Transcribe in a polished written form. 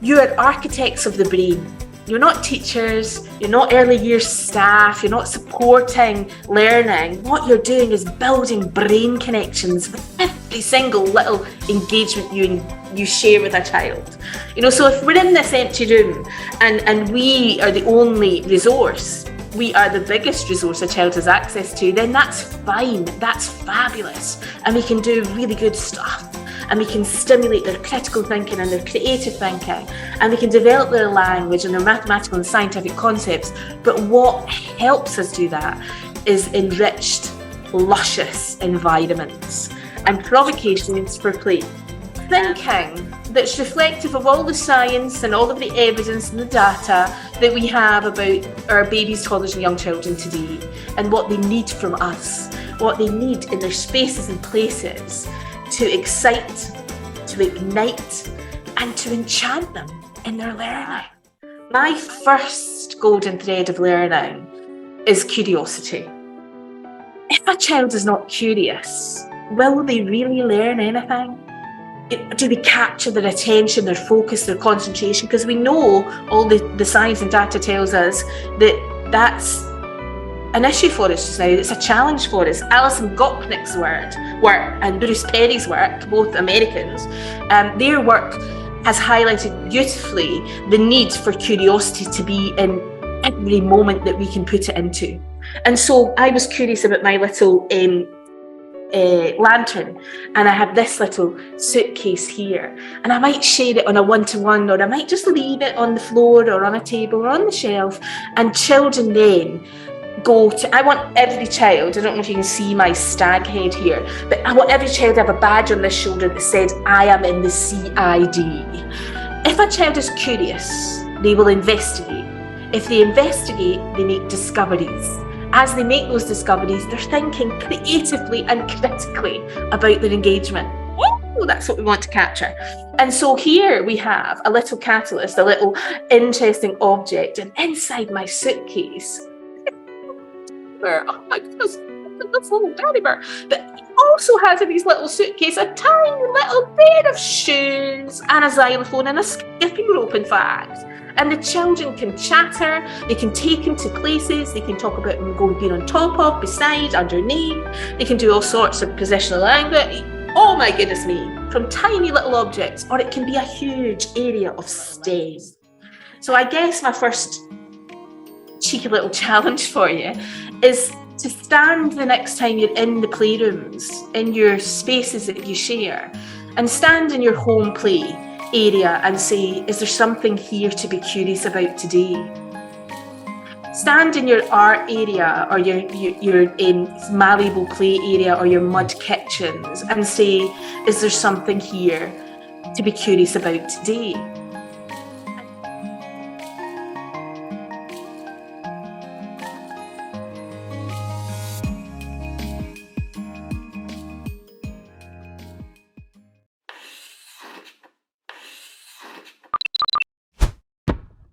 You are architects of the brain. You're not teachers, you're not early years staff, you're not supporting learning. What you're doing is building brain connections with every single little engagement you share with a child. So if we're in this empty room and we are the only resource, we are the biggest resource a child has access to, then that's fine, that's fabulous. And we can do really good stuff. And we can stimulate their critical thinking and their creative thinking, and we can develop their language and their mathematical and scientific concepts. But what helps us do that is enriched, luscious environments and provocations for play. Thinking that's reflective of all the science and all of the evidence and the data that we have about our babies, toddlers and young children today, and what they need from us, what they need in their spaces and places to excite, to ignite, and to enchant them in their learning. My first golden thread of learning is curiosity. If a child is not curious, will they really learn anything? Do we capture their attention, their focus, their concentration? Because we know all the science and data tells us that that's an issue for us just now. It's a challenge for us. Alison Gopnik's work and Bruce Perry's work, both Americans, their work has highlighted beautifully the need for curiosity to be in every moment that we can put it into. And so I was curious about my little lantern, and I have this little suitcase here, and I might share it on a one-to-one, or I might just leave it on the floor or on a table or on the shelf, and children then I want every child, I don't know if you can see my stag head here, but I want every child to have a badge on their shoulder that says, I am in the CID. If a child is curious, they will investigate. If they investigate, they make discoveries. As they make those discoveries, they're thinking creatively and critically about their engagement. Oh, that's what we want to capture. And so here we have a little catalyst, a little interesting object, and inside my suitcase, oh my goodness, this little teddy bear. But he also has in his little suitcase a tiny little pair of shoes and a xylophone and a skipping rope, in fact. And the children can chatter, they can take him to places, they can talk about him being on top of, beside, underneath, they can do all sorts of positional language. Oh my goodness me, from tiny little objects, or it can be a huge area of STEM. So I guess my first cheeky little challenge for you is to stand the next time you're in the playrooms, in your spaces that you share, and stand in your home play area and say, is there something here to be curious about today? Stand in your art area or your malleable play area or your mud kitchens and say, is there something here to be curious about today?